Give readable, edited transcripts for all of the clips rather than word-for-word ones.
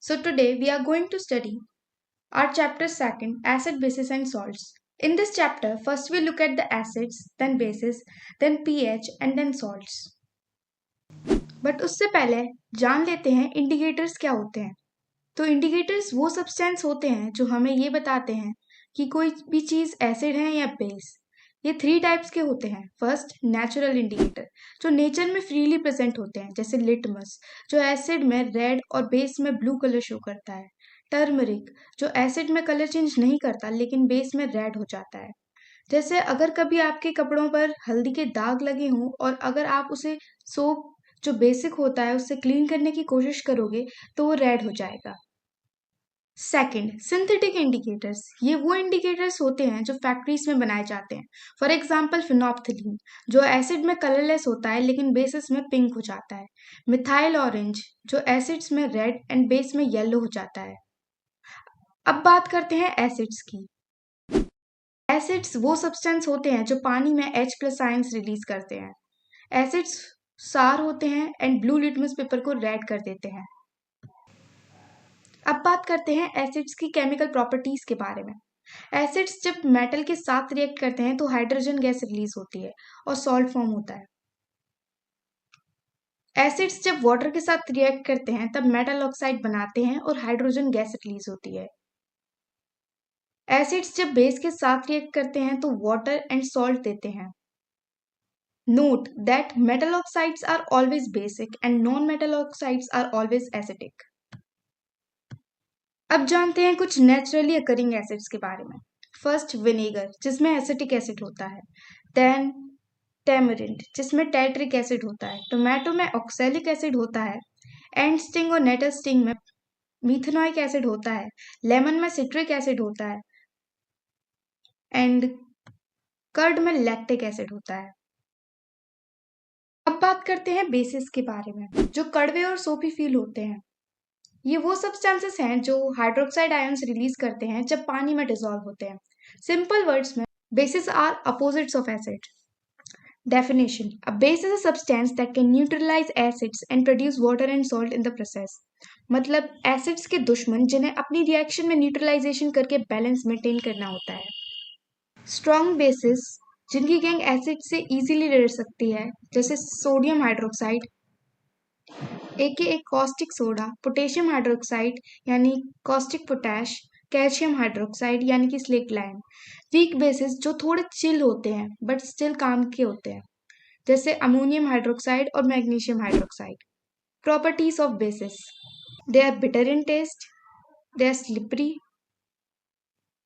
So today we are going to study our chapter second, acid, bases and salts. In this chapter, first we look at the acids, then bases, then pH and then salts. But उससे पहले जान लेते हैं indicators क्या होते हैं। तो indicators वो सब्सटेंस होते हैं जो हमें ये बताते हैं कि कोई भी चीज़ एसिड है या बेस। ये थ्री टाइप्स के होते हैं। फर्स्ट, नेचुरल इंडिकेटर जो नेचर में फ्रीली प्रेजेंट होते हैं, जैसे लिटमस जो एसिड में रेड और बेस में ब्लू कलर शो करता है। टर्मरिक जो एसिड में कलर चेंज नहीं करता लेकिन बेस में रेड हो जाता है। जैसे अगर कभी आपके कपड़ों पर हल्दी के दाग लगे हों और अगर आप उसे सोप जो बेसिक होता है उससे क्लीन करने की कोशिश करोगे तो वो रेड हो जाएगा। Second, synthetic indicators. ये वो इंडिकेटर्स होते हैं जो फैक्ट्रीज में बनाए जाते हैं। फॉर एग्जांपल फिनोप्थिलीन जो एसिड में कलरलेस होता है लेकिन बेसिस में पिंक हो जाता है। मिथाइल ऑरेंज जो एसिड्स में रेड एंड बेस में येलो हो जाता है। अब बात करते हैं एसिड्स की। एसिड्स वो सब्सटेंस होते हैं जो पानी में H प्लस आयंस रिलीज करते हैं। एसिड्स सार होते हैं एंड ब्लू लिटमस पेपर को रेड कर देते हैं। अब बात करते हैं एसिड्स की केमिकल प्रॉपर्टीज के बारे में। एसिड्स जब मेटल के साथ रिएक्ट करते हैं तो हाइड्रोजन गैस रिलीज होती है और सॉल्ट फॉर्म होता है। एसिड्स जब वाटर के साथ रिएक्ट करते हैं तब मेटल ऑक्साइड बनाते हैं और हाइड्रोजन गैस रिलीज होती है। एसिड्स जब बेस के साथ रिएक्ट करते हैं तो वाटर एंड सॉल्ट देते हैं। Note that metal oxides are always basic and non-metal oxides are always acidic. अब जानते हैं कुछ नेचुरली अकरिंग एसिड्स के बारे में। फर्स्ट, विनेगर जिसमें एसिटिक एसिड होता है। देन टेमरिंड जिसमें टैट्रिक एसिड होता है। टोमेटो में ऑक्सैलिक एसिड होता है। एंड स्टिंग और नेटल स्टिंग में मीथेनोइक एसिड होता है। लेमन में सिट्रिक एसिड होता है एंड कर्ड में लैक्टिक एसिड होता है। अब बात करते हैं बेसिस के बारे में जो कड़वे और सोपी फील होते हैं। ये वो सब्सटेंसेस हैं जो हाइड्रोक्साइड आयंस रिलीज करते हैं जब पानी में डिसॉल्व होते हैं। सिंपल वर्ड्स में bases are opposites of acid. Definition: A base is a substance that can neutralize acids and produce water and salt in the process. मतलब एसिड्स के दुश्मन जिन्हें अपनी रिएक्शन में न्यूट्रलाइजेशन करके बैलेंस मेंटेन करना होता है। स्ट्रॉन्ग बेसिस जिनकी गैंग एसिड से इजीली लड़ सकती है, जैसे सोडियम हाइड्रोक्साइड एक कॉस्टिक सोडा, पोटेशियम हाइड्रोक्साइड यानी कॉस्टिक पोटैश, कैल्शियम हाइड्रोक्साइड यानी कि स्लेट लाइम। वीक बेसिस जो थोड़े चिल होते हैं बट स्टिल काम के होते हैं, जैसे अमोनियम हाइड्रोक्साइड और magnesium hydroxide. Properties of bases: they are bitter in taste, they are slippery.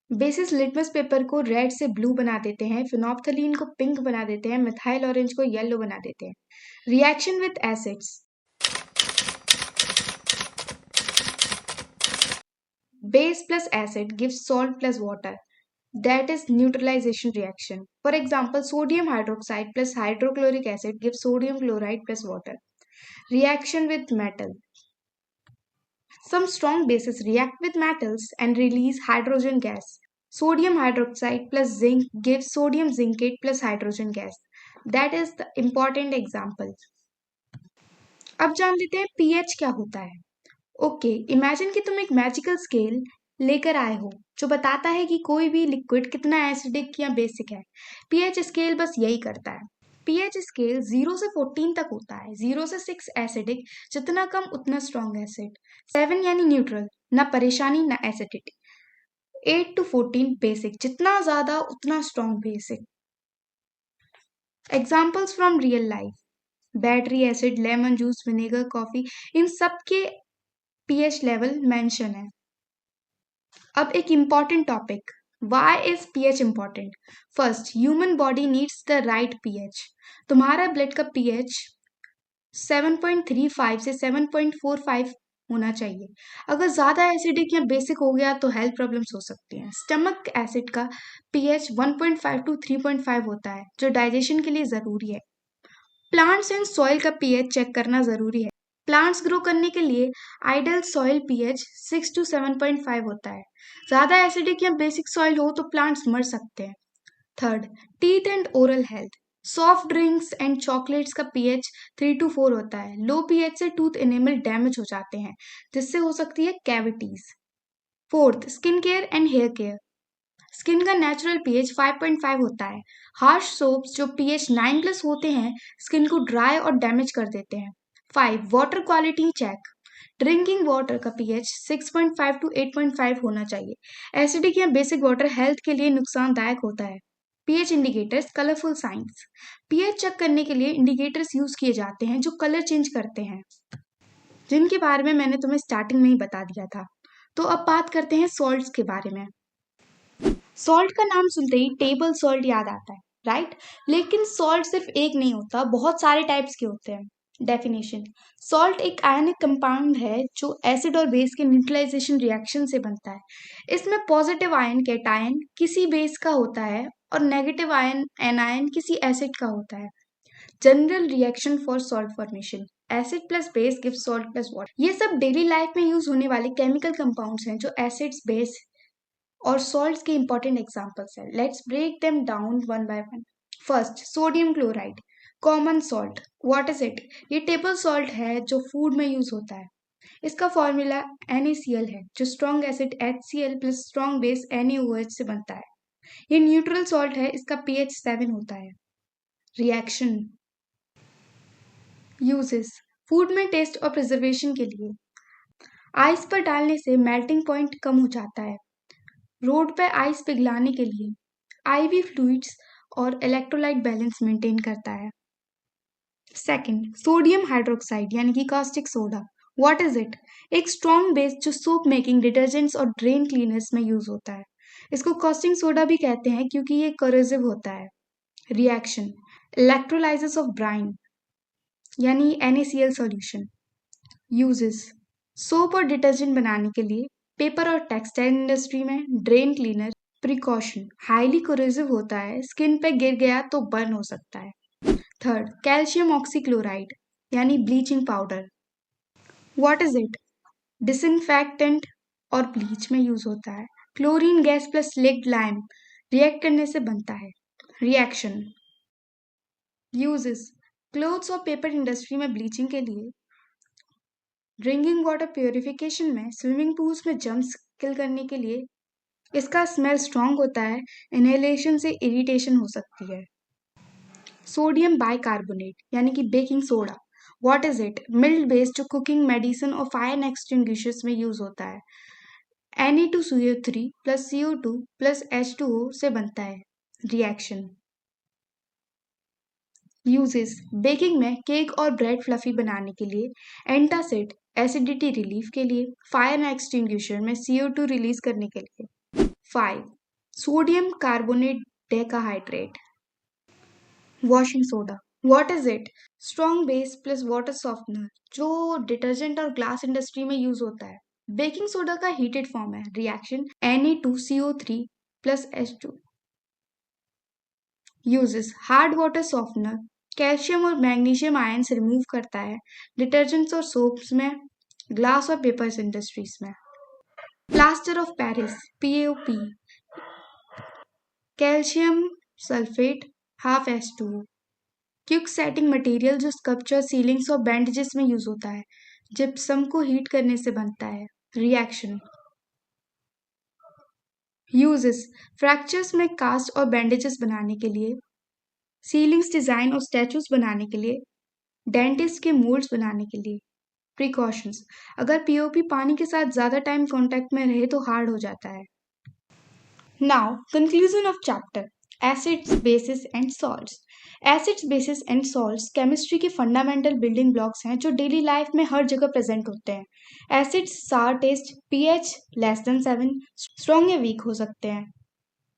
Bases litmus paper को रेड से ब्लू बना देते हैं, फिनोप्थलीन को पिंक बना देते हैं, मिथाइल ऑरेंज को येलो बना देते हैं। Reaction with acids: base plus acid gives salt plus water, that is neutralization reaction. For example, sodium hydroxide plus hydrochloric acid gives sodium chloride plus water. Reaction with metal: some strong bases react with metals and release hydrogen gas. Sodium hydroxide plus zinc gives sodium zincate plus hydrogen gas. That is the important example. अब जान लेते हैं pH क्या होता है। Okay, imagine कि तुम एक मैजिकल स्केल लेकर आए हो जो बताता है कि कोई भी लिक्विड कितना एसिडिक या बेसिक है। पीएच स्केल बस यही करता है। पीएच स्केल 0 से 14 तक होता है। 0 से 6 एसिडिक, जितना कम उतना स्ट्रॉन्ग एसिड। 7 यानी न्यूट्रल, ना परेशानी ना एसिडिटी। 8 to 14 बेसिक, जितना ज्यादा उतना strong basic. Examples from real life: battery acid, lemon juice, vinegar, coffee, इन सब के पीएच लेवल मेंशन है। अब एक important topic, why is pH important? First, human body needs the right pH। तुम्हारा ब्लड का pH 7.35 से 7.45 होना चाहिए। अगर ज्यादा एसिडिक या बेसिक हो गया तो हेल्थ प्रॉब्लम्स हो सकती हैं। स्टमक एसिड का pH 1.5 to 3.5 होता है जो डाइजेशन के लिए जरूरी है। प्लांट्स एंड सॉइल का pH चेक करना जरूरी है। प्लांट्स ग्रो करने के लिए आइडियल सॉइल pH 6 to 7.5 होता है। ज्यादा एसिडिक या बेसिक सॉइल हो तो प्लांट्स मर सकते हैं। Third, teeth and oral health. Soft drinks and chocolates का पीएच 3 to 4 होता है। लो पीएच से टूथ एनिमल डैमेज हो जाते हैं, जिससे हो सकती है cavities. Fourth, skin care and hair care. Skin का नेचुरल पीएच 5.5 होता है। हार्श सोप्स जो पीएच 9+ होते हैं स्किन को ड्राई और डैमेज कर देते हैं। 5, water quality check. Drinking water का पीएच 6.5 to 8.5 होना चाहिए। एसिडिक या बेसिक वाटर हेल्थ के लिए नुकसानदायक होता है। PH indicators, colourful science. PH check करने के लिए इंडिकेटर्स यूज किए जाते हैं जो कलर चेंज करते हैं, जिनके बारे में मैंने तुम्हें स्टार्टिंग में ही बता दिया था। तो अब बात करते हैं सॉल्ट्स के बारे में। सॉल्ट का नाम सुनते ही टेबल सॉल्ट याद आता है, राइट? लेकिन सॉल्ट सिर्फ एक नहीं होता, बहुत सारे टाइप्स के होते हैं। डेफिनेशन: सॉल्ट एक आयनिक कंपाउंड है जो एसिड और बेस के न्यूट्रलाइजेशन रिएक्शन से बनता है। इसमें पॉजिटिव आयन कैटायन किसी बेस का होता है और नेगेटिव आयन एनायन किसी एसिड का होता है। General reaction for salt formation: acid plus base give salt plus water. ये सब डेली लाइफ में यूज होने वाले केमिकल कंपाउंड्स हैं जो एसिड्स, बेस और सॉल्ट्स के इंपॉर्टेंट एग्जांपल्स हैं। Let's break them down one by one. First, sodium chloride, common salt. What is it? ये टेबल सॉल्ट है जो फूड में यूज होता है। इसका फॉर्मूला NaCl है, जो strong acid HCl plus strong base NaOH से बनता है। ये न्यूट्रल सॉल्ट है, इसका pH 7 होता है। रिएक्शन यूजेस: फूड में टेस्ट और प्रिजर्वेशन के लिए। आइस पर डालने से मेल्टिंग पॉइंट कम हो जाता है। रोड पर आइस पिघलाने के लिए। IV फ्लूइड्स और इलेक्ट्रोलाइट बैलेंस मेंटेन करता है। सेकंड, सोडियम हाइड्रोक्साइड यानी कि caustic soda. What is it? एक स्ट्रॉन्ग बेस जो सोप मेकिंग, डिटर्जेंट्स और ड्रेन क्लीनर्स में यूज होता है। इसको कास्टिक सोडा भी कहते हैं क्योंकि ये करोसिव होता है। रिएक्शन: इलेक्ट्रोलाइसिस ऑफ ब्राइन यानी NaCl सॉल्यूशन। यूजेस: सोप और डिटर्जेंट बनाने के लिए, पेपर और टेक्सटाइल इंडस्ट्री में, drain cleaner. Precaution: highly corrosive होता है, स्किन पे गिर गया तो बर्न हो सकता है। थर्ड, कैल्शियम ऑक्सीक्लोराइड यानी bleaching powder. What is it? Disinfectant और ब्लीच में यूज होता है। Chlorine gas plus slaked lime react करने से बनता है। रिएक्शन यूजेस: क्लोथ्स और पेपर इंडस्ट्री में ब्लीचिंग के लिए, ड्रिंकिंग वाटर प्योरिफिकेशन में, स्विमिंग पूल्स में जर्म्स किल करने के लिए। इसका स्मेल स्ट्रांग होता है, इनहेलेशन से इरिटेशन हो सकती है। सोडियम बाइकार्बोनेट यानी कि baking soda. What is it? Milk based जो कुकिंग, मेडिसिन और फायर एक्सटिंग्विशर्स में यूज होता है। Na2CO3 plus CO2 plus H2O से बनता है। रिएक्शन यूजेस: बेकिंग में, केक और ब्रेड फ्लफी बनाने के लिए, एंटासिड एसिडिटी रिलीफ के लिए, फायर एक्सटिंग्विशर में CO2 रिलीज करने के लिए। 5, sodium carbonate decahydrate, washing soda. What is it? Strong base plus water softener जो डिटर्जेंट और ग्लास इंडस्ट्री में यूज होता है। बेकिंग सोडा का हीटेड फॉर्म है। Reaction Na2CO3 plus H2। Uses: hard water softener, calcium और मैग्नीशियम आयंस रिमूव करता है, डिटर्जेंट्स और सोप्स में, ग्लास और पेपर्स इंडस्ट्रीज में। Plaster of Paris PAOP, calcium sulphate half H2O। Quick setting material जो स्कल्पचर, सीलिंग्स और बैंडेजेस में यूज होता है, जिप्सम को हीट करने से बनता है। रिएक्शन यूजेस: फ्रैक्चर्स में कास्ट और बैंडेजेस बनाने के लिए, सीलिंग्स डिजाइन और स्टैचूज बनाने के लिए, डेंटिस्ट के मोल्ड्स बनाने के लिए। प्रिकॉशंस: अगर पीओपी पानी के साथ ज्यादा टाइम कांटेक्ट में रहे तो हार्ड हो जाता है। Now conclusion of chapter: acids, basis and salts. Acids, basis and salts chemistry के फंडामेंटल बिल्डिंग ब्लॉक्स हैं जो डेली लाइफ में हर जगह प्रेजेंट होते हैं। एसिड्स सार टेस्ट, pH <7, स्ट्रॉन्ग या वीक हो सकते हैं।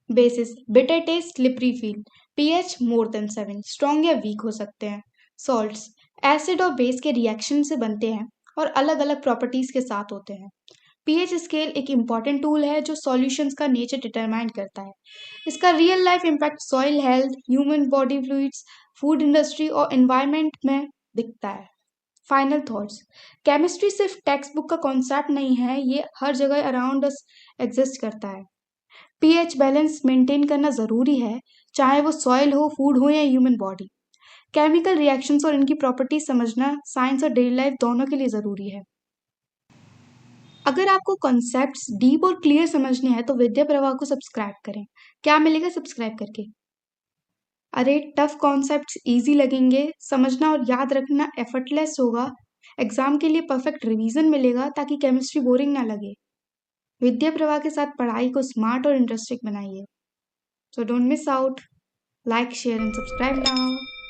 Basis bitter taste, slippery feel, pH <7, strong या वीक हो सकते हैं। सॉल्ट्स एसिड और बेस के रिएक्शन से बनते हैं और अलग अलग प्रॉपर्टीज के साथ होते हैं। pH स्केल एक इम्पॉर्टेंट टूल है जो सॉल्यूशंस का नेचर डिटरमाइन करता है। इसका real life impact soil health, human body fluids, food industry और एनवायरनमेंट में दिखता है। फाइनल थॉट्स: केमिस्ट्री सिर्फ टेक्स्ट बुक का कॉन्सेप्ट नहीं है, ये हर जगह अराउंड अस एग्जिस्ट करता है। पीएच बैलेंस मेंटेन करना ज़रूरी है, चाहे वो सॉइल हो, फूड हो या ह्यूमन बॉडी। केमिकल रिएक्शंस और इनकी प्रॉपर्टीज समझना साइंस और डेली लाइफ दोनों के लिए ज़रूरी है। अगर आपको कॉन्सेप्ट्स डीप और क्लियर समझने हैं तो विद्या प्रवाह को सब्सक्राइब करें। क्या मिलेगा सब्सक्राइब करके? अरे टफ कॉन्सेप्ट्स इजी लगेंगे, समझना और याद रखना एफर्टलेस होगा। एग्जाम के लिए परफेक्ट रिवीजन मिलेगा ताकि केमिस्ट्री बोरिंग ना लगे। विद्या प्रवाह के साथ पढ़ाई को स्मार्ट और इंटरेस्टिंग बनाइए। So don't miss out. Like share and subscribe now.